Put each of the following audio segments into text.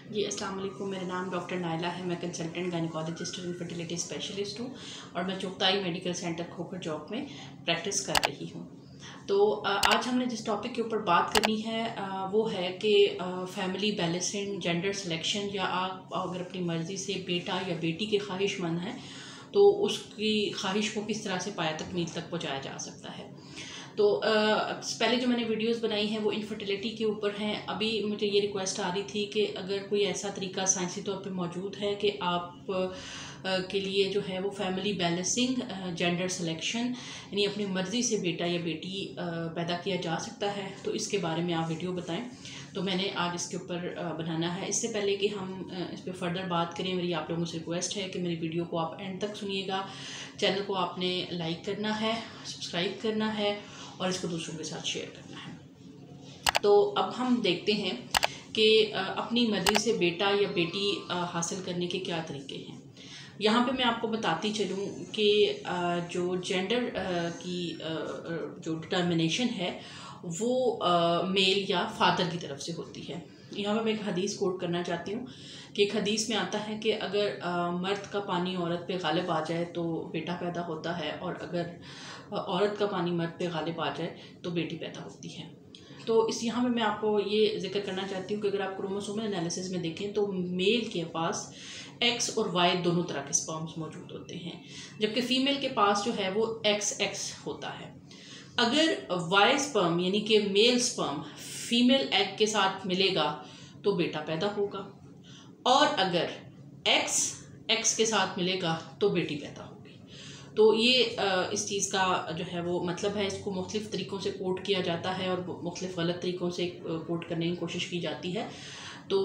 जी अस्सलाम वालेकुम। मेरा नाम डॉक्टर नाइला है। मैं कंसल्टेंट गायनेकोलॉजिस्ट और इनफर्टिलिटी स्पेशलिस्ट हूँ और मैं चुगताई मेडिकल सेंटर खोखर चौक में प्रैक्टिस कर रही हूँ। तो आज हमने जिस टॉपिक के ऊपर बात करनी है वो है कि फैमिली बैलेंसिंग, जेंडर सिलेक्शन, या आप अगर अपनी मर्ज़ी से बेटा या बेटी के ख्वाहिशमंद हैं तो उसकी ख्वाहिश को किस तरह से पाया तकमील तक पहुँचाया जा सकता है। तो पहले जो मैंने वीडियोस बनाई हैं वो इनफर्टिलिटी के ऊपर हैं। अभी मुझे ये रिक्वेस्ट आ रही थी कि अगर कोई ऐसा तरीका साइंसी तौर पे मौजूद है कि आप के लिए जो है वो फैमिली बैलेंसिंग, जेंडर सिलेक्शन, यानी अपनी मर्ज़ी से बेटा या बेटी पैदा किया जा सकता है, तो इसके बारे में आप वीडियो बताएं। तो मैंने आज इसके ऊपर बनाना है। इससे पहले कि हम इस पर फर्दर बात करें, मेरी आप लोगों से रिक्वेस्ट है कि मेरी वीडियो को आप एंड तक सुनिएगा। चैनल को आपने लाइक करना है, सब्सक्राइब करना है और इसको दूसरों के साथ शेयर करना है। तो अब हम देखते हैं कि अपनी मर्ज़ी से बेटा या बेटी हासिल करने के क्या तरीके हैं। यहाँ पे मैं आपको बताती चलूँ कि जो जेंडर की जो डिटर्मिनेशन है वो मेल या फादर की तरफ से होती है। यहाँ पर मैं एक हदीस कोट करना चाहती हूँ कि एक हदीस में आता है कि अगर मर्द का पानी औरत पे गालिब आ जाए तो बेटा पैदा होता है, और अगर औरत का पानी मर्द पे गालिब आ जाए तो बेटी पैदा होती है। तो इस यहाँ पे मैं आपको ये जिक्र करना चाहती हूँ कि अगर आप क्रोमोसोमल एनालिसिस में देखें तो मेल के पास एक्स और वाई दोनों तरह के स्पर्म्स मौजूद होते हैं, जबकि फीमेल के पास जो है वो एक्स होता है। अगर वाई स्पर्म यानी कि मेल स्पर्म फीमेल एग के साथ मिलेगा तो बेटा पैदा होगा, और अगर एक्स के साथ मिलेगा तो बेटी पैदा होगी। तो ये इस चीज़ का जो है वो मतलब है। इसको मुख्तलिफ़ तरीक़ों से कोट किया जाता है और मुख्तलिफ़ गलत तरीक़ों से कोट करने की कोशिश की जाती है। तो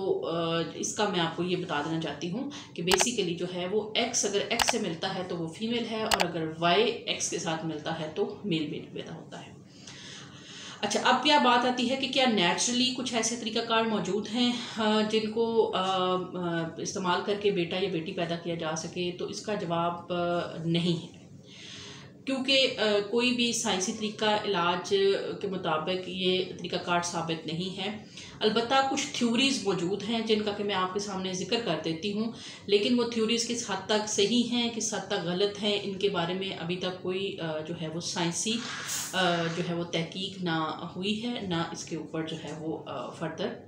इसका मैं आपको ये बता देना चाहती हूँ कि बेसिकली जो है वो एक्स अगर एक्स से मिलता है तो वो फीमेल है, और अगर वाई एक्स के साथ मिलता है तो मेल बेटी पैदा होता है। अच्छा, अब क्या बात आती है कि क्या नेचुरली कुछ ऐसे तरीक़ाकार मौजूद हैं जिनको इस्तेमाल करके बेटा या बेटी पैदा किया जा सके। तो इसका जवाब नहीं है, क्योंकि कोई भी साइंसी तरीका इलाज के मुताबिक ये तरीक़ाकार साबित नहीं है। अलबत्ता कुछ थ्योरीज़ मौजूद हैं जिनका कि मैं आपके सामने ज़िक्र कर देती हूँ, लेकिन वो थ्योरीज़ किस हद तक सही हैं, किस हद तक गलत हैं, इनके बारे में अभी तक कोई जो है वो साइंसी जो है वो तहकीक ना हुई है, ना इसके ऊपर जो है वो फर्दर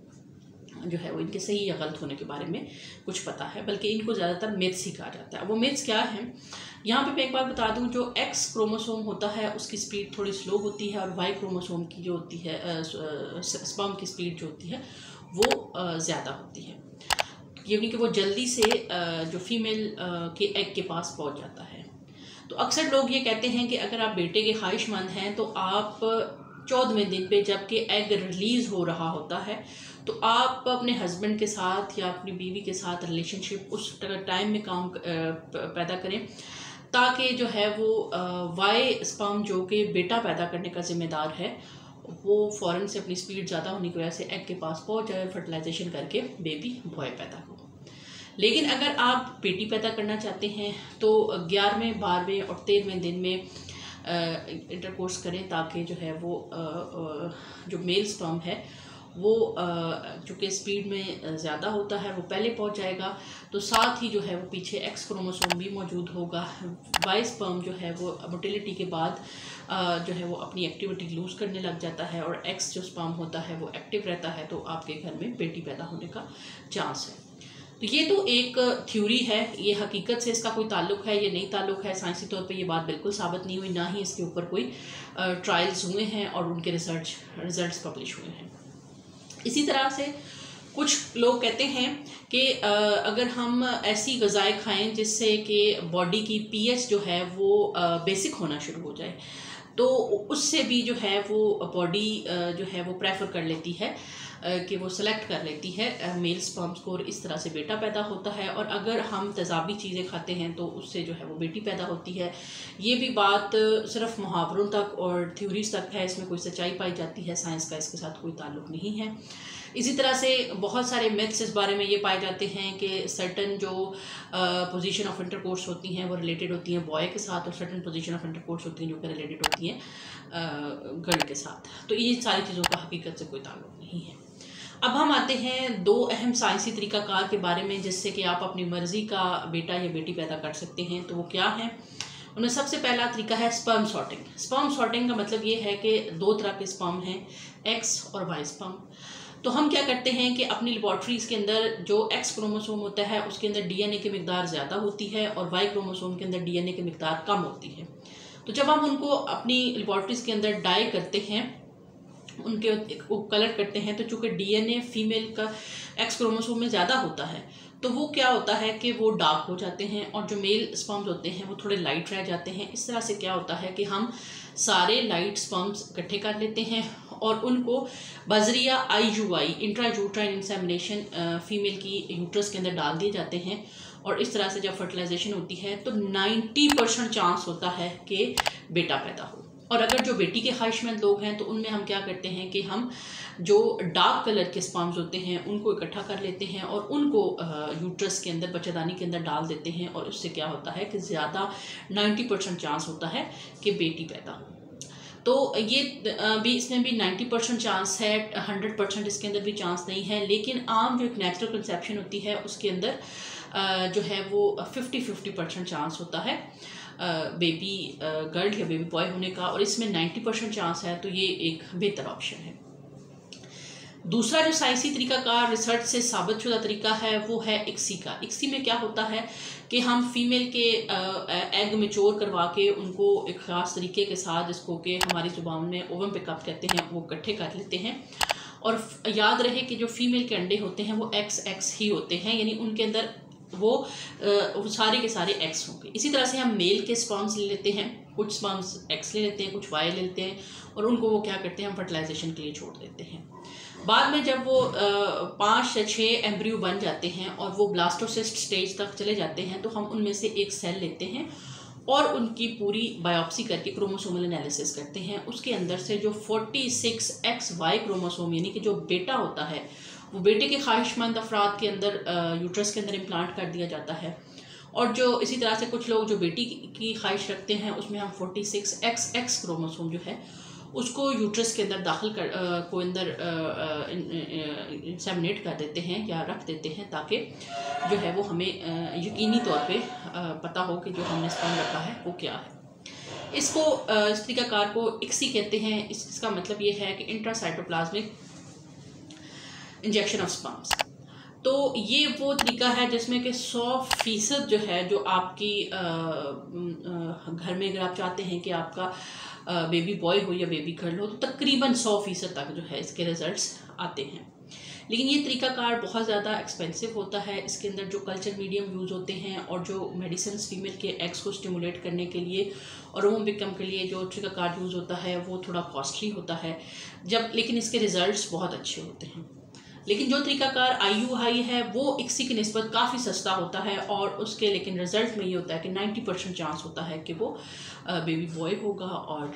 जो है वो इनके सही या गलत होने के बारे में कुछ पता है, बल्कि इनको ज़्यादातर मिथ्स ही कहा जाता है। वो मिथ्स क्या हैं, यहाँ पे मैं एक बात बता दूँ, जो एक्स क्रोमोसोम होता है उसकी स्पीड थोड़ी स्लो होती है, और वाई क्रोमोसोम की जो होती है स्पर्म की स्पीड जो होती है वो ज़्यादा होती है, यानी कि वो जल्दी से जो फीमेल के एग के पास पहुँच जाता है। तो अक्सर लोग ये कहते हैं कि अगर आप बेटे के ख्वाहिशमंद हैं तो आप 14वें दिन पे जबकि एग रिलीज़ हो रहा होता है तो आप अपने हस्बैंड के साथ या अपनी बीवी के साथ रिलेशनशिप उस टाइम में काम पैदा करें, ताकि जो है वो वाई स्पर्म जो कि बेटा पैदा करने का ज़िम्मेदार है वो फ़ौरन से अपनी स्पीड ज़्यादा होने की वजह से एग के पास पहुँच जाए, फर्टिलाइजेशन करके बेबी बॉय पैदा हो। लेकिन अगर आप बेटी पैदा करना चाहते हैं तो 11वें, 12वें और 13वें दिन में इंटरकोर्स करें, ताकि जो है वो जो मेल स्पर्म है वो चूँकि स्पीड में ज़्यादा होता है वो पहले पहुंच जाएगा, तो साथ ही जो है वो पीछे एक्स क्रोमोसोम भी मौजूद होगा। वाई स्पर्म जो है वो मोटिलिटी के बाद जो है वो अपनी एक्टिविटी लूज़ करने लग जाता है, और एक्स जो स्पर्म होता है वो एक्टिव रहता है, तो आपके घर में बेटी पैदा होने का चांस है। तो ये तो एक थ्योरी है, ये हकीकत से इसका कोई ताल्लुक़ है, ये नहीं ताल्लुक़ है। साइंसी तौर पे ये बात बिल्कुल साबित नहीं हुई, ना ही इसके ऊपर कोई ट्रायल्स हुए हैं और उनके रिजल्ट्स पब्लिश हुए हैं। इसी तरह से कुछ लोग कहते हैं कि अगर हम ऐसी ग़िज़ाएँ खाएं जिससे कि बॉडी की पीएच जो है वो बेसिक होना शुरू हो जाए, तो उससे भी जो है वो बॉडी जो है वो प्रेफर कर लेती है कि वो सेलेक्ट कर लेती है मेल स्पर्म्स को, और इस तरह से बेटा पैदा होता है। और अगर हम तेज़ाबी चीज़ें खाते हैं तो उससे जो है वो बेटी पैदा होती है। ये भी बात सिर्फ मुहावरों तक और थ्योरीज तक है, इसमें कोई सच्चाई पाई जाती है, साइंस का इसके साथ कोई ताल्लुक़ नहीं है। इसी तरह से बहुत सारे मिथ्स इस बारे में ये पाए जाते हैं कि सर्टन जो पोजीशन ऑफ इंटरकोर्स होती हैं वो रिलेटेड होती हैं बॉय के साथ, और सर्टन पोजीशन ऑफ इंटरकोर्स होती हैं जो कि रिलेटेड होती हैं गर्ल के साथ। तो ये सारी चीज़ों का हकीकत से कोई ताल्लुक़ नहीं है। अब हम आते हैं दो अहम साइंसी तरीकाकार के बारे में जिससे कि आप अपनी मर्ज़ी का बेटा या बेटी पैदा कर सकते हैं। तो वो क्या है? उनमें सबसे पहला तरीका है स्पर्म सॉर्टिंग। स्पर्म सॉर्टिंग का मतलब ये है कि दो तरह के स्पर्म हैं, एक्स और वाई स्पर्म। तो हम क्या करते हैं कि अपनी लेबॉर्ट्रीज़ के अंदर जो एक्स क्रोमोसोम होता है उसके अंदर डीएनए की मिकदार ज़्यादा होती है और वाई क्रोमोसोम के अंदर डीएनए की मिकदार कम होती है। तो जब हम उनको अपनी लेबॉर्ट्रीज़ के अंदर डाई करते हैं, उनके को कलर करते हैं, तो चूँकि डीएनए फीमेल का एक्स क्रोमोसोम में ज़्यादा होता है तो वो क्या होता है कि वो डार्क हो जाते हैं और जो मेल स्पर्म्स होते हैं वो थोड़े लाइट रह जाते हैं। इस तरह से क्या होता है कि हम सारे लाइट स्पर्म्स इकट्ठे कर लेते हैं और उनको बजरिया IUI इंट्रायूट्राइन इंसेमिनेशन फीमेल की यूट्रस के अंदर डाल दिए जाते हैं और इस तरह से जब फर्टिलाइजेशन होती है तो 90% चांस होता है कि बेटा पैदा हो। और अगर जो बेटी के ख्वाहिशमंद लोग हैं तो उनमें हम क्या करते हैं कि हम जो डार्क कलर के स्पर्म्स होते हैं उनको इकट्ठा कर लेते हैं और उनको यूट्रस के अंदर, बच्चेदानी के अंदर डाल देते हैं और उससे क्या होता है कि ज़्यादा 90% चांस होता है कि बेटी पैदा हो। तो ये भी, इसमें भी 90% चांस है, 100% इसके अंदर भी चांस नहीं है। लेकिन आम जो एक नेचुरल कंसेप्शन होती है उसके अंदर जो है वो 50-50% चांस होता है बेबी गर्ल या बेबी बॉय होने का, और इसमें 90% चांस है। तो ये एक बेहतर ऑप्शन है। दूसरा जो साइंसी तरीकाकार रिसर्च से साबित शुदा तरीका है वो है इक्सी का। इक्सी में क्या होता है कि हम फीमेल के एग मैच्योर करवा के उनको एक ख़ास तरीके के साथ, जिसको कि हमारी ज़ुबान में ओवम पिकअप कहते हैं, वो इकट्ठे कर लेते हैं। और याद रहे कि जो फीमेल के अंडे होते हैं वो XX ही होते हैं, यानी उनके अंदर वो सारे के सारे एक्स होंगे। इसी तरह से हम मेल के स्पर्म्स ले लेते हैं, कुछ स्पर्म्स एक्स ले लेते हैं, कुछ वाई ले लेते हैं और उनको वो क्या करते हैं, हम फर्टिलाइजेशन के लिए छोड़ देते हैं। बाद में जब वो 5 या 6 एम्ब्रियो बन जाते हैं और वो ब्लास्टोसिस्ट स्टेज तक चले जाते हैं तो हम उनमें से एक सेल लेते हैं और उनकी पूरी बायोप्सी करके क्रोमोसोमल एनालिसिस करते हैं। उसके अंदर से जो 46XY क्रोमोसोम यानी कि जो बेटा होता है वो बेटे के ख्वाहिशमंद अफराद के अंदर यूट्रस के अंदर इम्प्लांट कर दिया जाता है। और जो इसी तरह से कुछ लोग जो बेटी की ख्वाहिश रखते हैं उसमें हम 46XX क्रोमोसोम जो है उसको यूट्रस के अंदर दाखिल कर को अंदर इंसेमिनेट कर देते हैं या रख देते हैं, ताकि जो है वो हमें यकीनी तौर पे पता हो कि जो हमने स्पर्म रखा है वो क्या है। इसको इस तरीकाकार को इक्सी कहते हैं। इसका मतलब ये है कि इंट्रासाइटोप्लाज्मिक इंजेक्शन ऑफ स्पर्म्स। तो ये वो तरीका है जिसमें कि 100% जो है, जो आपकी घर में अगर आप चाहते हैं कि आपका बेबी बॉय हो या बेबी गर्ल हो तो तकरीबन 100% तक जो है इसके रिजल्ट्स आते हैं। लेकिन ये तरीकाकार बहुत ज़्यादा एक्सपेंसिव होता है। इसके अंदर जो कल्चर मीडियम यूज़ होते हैं और जो मेडिसिन फीमेल के एग्स को स्टिमुलेट करने के लिए और ओवम पिकअप के लिए जो तरीकाकार यूज़ होता है वो थोड़ा कॉस्टली होता है लेकिन इसके रिज़ल्ट्स बहुत अच्छे होते हैं। लेकिन जो तरीकाकार IUI है वो इक्सी की निस्बत काफ़ी सस्ता होता है और उसके लेकिन रिज़ल्ट में ये होता है कि 90% चांस होता है कि वो बेबी बॉय होगा और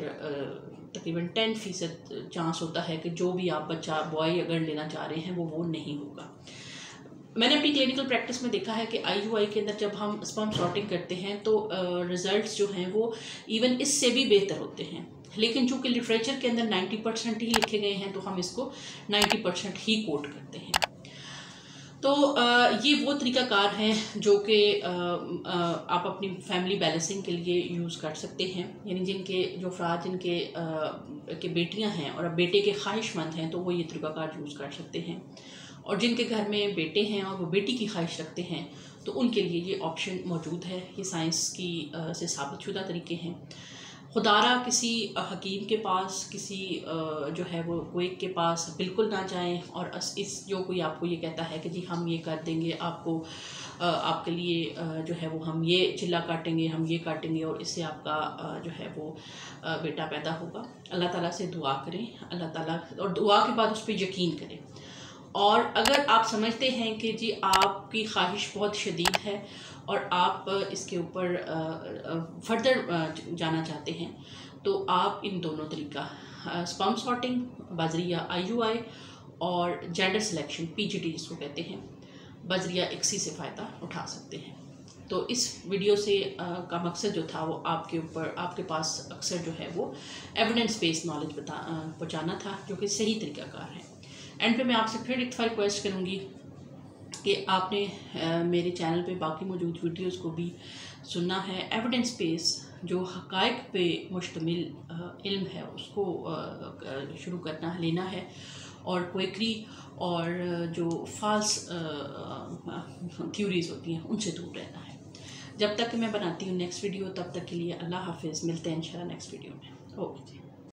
तकरीबन 10% चांस होता है कि जो भी आप बच्चा बॉय अगर लेना चाह रहे हैं वो नहीं होगा। मैंने अपनी क्लिनिकल प्रैक्टिस में देखा है कि IUI के अंदर जब हम स्पर्म सॉर्टिंग करते हैं तो रिज़ल्ट्स जो हैं वो इवन इससे भी बेहतर होते हैं। लेकिन चूँकि लिटरेचर के अंदर 90% ही लिखे गए हैं तो हम इसको 90% ही कोट करते हैं। तो ये वो तरीकाकार हैं जो कि आप अपनी फैमिली बैलेंसिंग के लिए यूज़ कर सकते हैं। यानी जिनके जो अफराद जिनके बेटियां हैं और अब बेटे के ख्वाहिशमंद हैं तो वो ये तरीकाकार यूज़ कर सकते हैं, और जिनके घर में बेटे हैं और वो बेटी की ख्वाहिश रखते हैं तो उनके लिए ये ऑप्शन मौजूद है। ये साइंस की से साबित शुदा तरीके हैं। खुदारा किसी हकीम के पास, किसी जो है वो कोई के पास बिल्कुल ना जाएं और इस जो कोई आपको ये कहता है कि जी हम ये कर देंगे आपको, आपके लिए जो है वो हम ये चिल्ला काटेंगे, हम ये काटेंगे और इससे आपका जो है वो बेटा पैदा होगा। अल्लाह ताला से दुआ करें, अल्लाह ताला, और दुआ के बाद उस पर यकीन करें। और अगर आप समझते हैं कि जी आपकी ख्वाहिश बहुत शदीद है और आप इसके ऊपर फर्दर जाना चाहते हैं तो आप इन दोनों तरीका स्पर्म सॉर्टिंग, बजरिया IUI और जेंडर सिलेक्शन PGT जिसको कहते हैं, बजरिया इक्सी से फ़ायदा उठा सकते हैं। तो इस वीडियो से का मकसद जो था वो आपके पास अक्सर जो है वो एविडेंस बेस्ड नॉलेज पहुँचाना था जो कि सही तरीकाकार है। एंड पे मैं आपसे फिर एक दफ़ा रिक्वेस्ट करूँगी कि आपने मेरे चैनल पे बाकी मौजूद वीडियोस को भी सुनना है। एविडेंस बेस जो हक़ाइक़ पे मुश्तमिल इल्म है उसको शुरू करना है, लेना है, और पोएट्री और जो फाल्स थ्योरीज़ होती हैं उनसे दूर रहना है। जब तक मैं बनाती हूँ नेक्स्ट वीडियो, तब तक के लिए अल्लाह हाफिज़। मिलते हैं इंशाल्लाह नेक्स्ट वीडियो में। ओके जी।